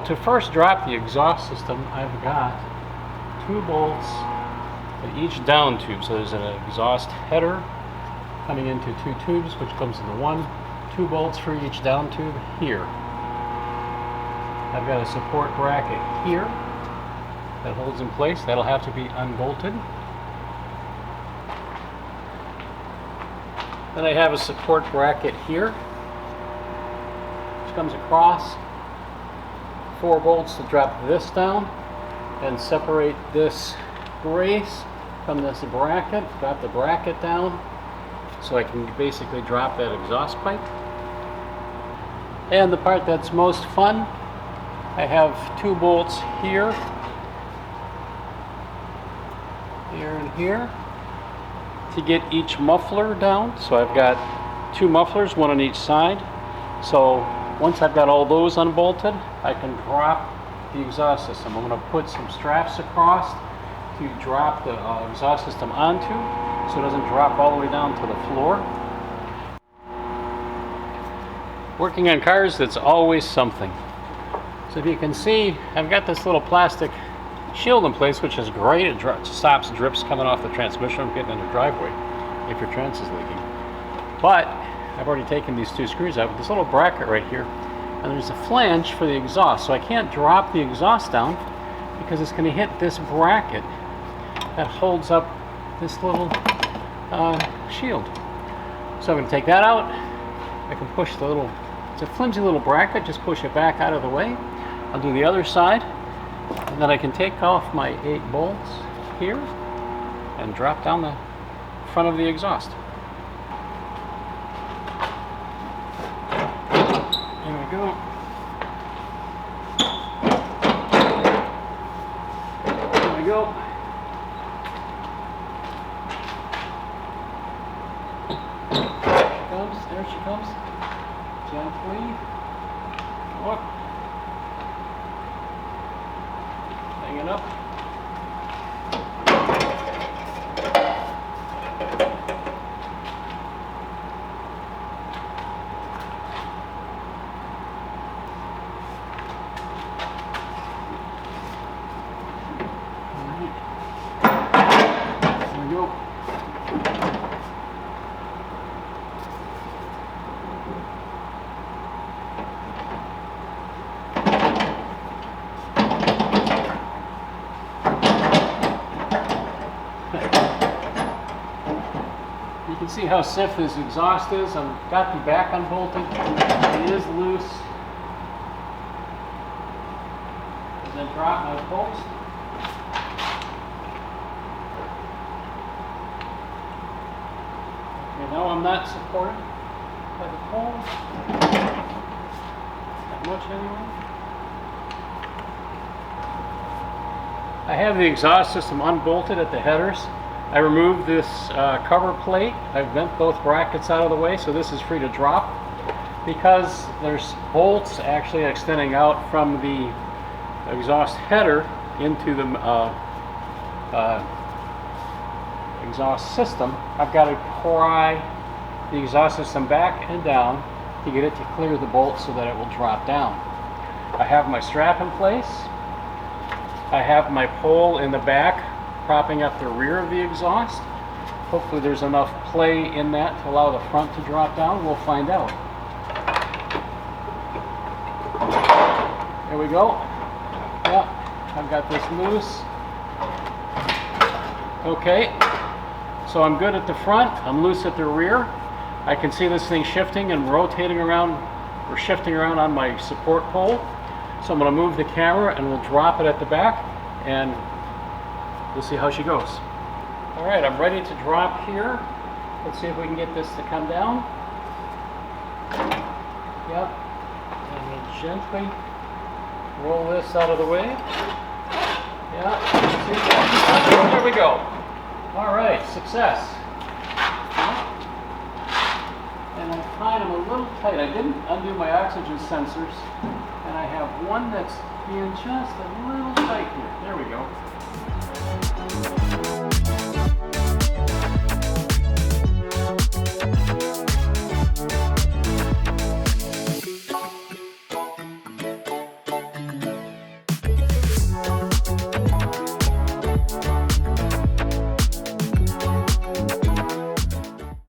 to first drop the exhaust system, I've got 2 bolts at each down tube. So there's an exhaust header coming into 2 tubes, which comes into 1. 2 bolts for each down tube here. I've got a support bracket here that holds in place. That'll have to be unbolted. Then I have a support bracket here, which comes across. 4 bolts to drop this down and separate this brace from this bracket. Drop the bracket down so I can basically drop that exhaust pipe. And the part that's most fun, I have 2 bolts here, here and here, to get each muffler down. So I've got 2 mufflers, 1 on each side. So once I've got all those unbolted, I can drop the exhaust system. I'm going to put some straps across to drop the exhaust system onto, so it doesn't drop all the way down to the floor. Working on cars, that's always something. So if you can see, I've got this little plastic shield in place, which is great. It stops drips coming off the transmission from getting in the driveway if your trans is leaking. But I've already taken these 2 screws out with this little bracket right here, and there's a flange for the exhaust, so I can't drop the exhaust down because it's going to hit this bracket that holds up this little shield. So I'm going to take that out. I can push the little, it's a flimsy little bracket, just push it back out of the way. I'll do the other side, and then I can take off my 8 bolts here and drop down the front of the exhaust. There we go. There we go. There she comes. Gently. Look. Hang it up. There we go. You can see how stiff this exhaust is. I've got the back unbolted. It is loose. And then drop my post. Okay, now I'm not supported by the pole. Not much anyway. I have the exhaust system unbolted at the headers. I removed this cover plate. I've bent both brackets out of the way, so this is free to drop. Because there's bolts actually extending out from the exhaust header into the exhaust system, I've got to pry the exhaust system back and down to get it to clear the bolt so that it will drop down. I have my strap in place. I have my pole in the back propping up the rear of the exhaust. Hopefully there's enough play in that to allow the front to drop down. We'll find out. There we go. Yeah, I've got this loose. Okay, so I'm good at the front. I'm loose at the rear. I can see this thing shifting and rotating around, or shifting around on my support pole. So I'm going to move the camera and we'll drop it at the back, and we'll see how she goes. All right, I'm ready to drop here. Let's see if we can get this to come down. Yep. And then gently roll this out of the way. Yeah. There we go. All right, success. And I tied them a little tight. I didn't undo my oxygen sensors, and I have one that's being just a little tight here. There we go.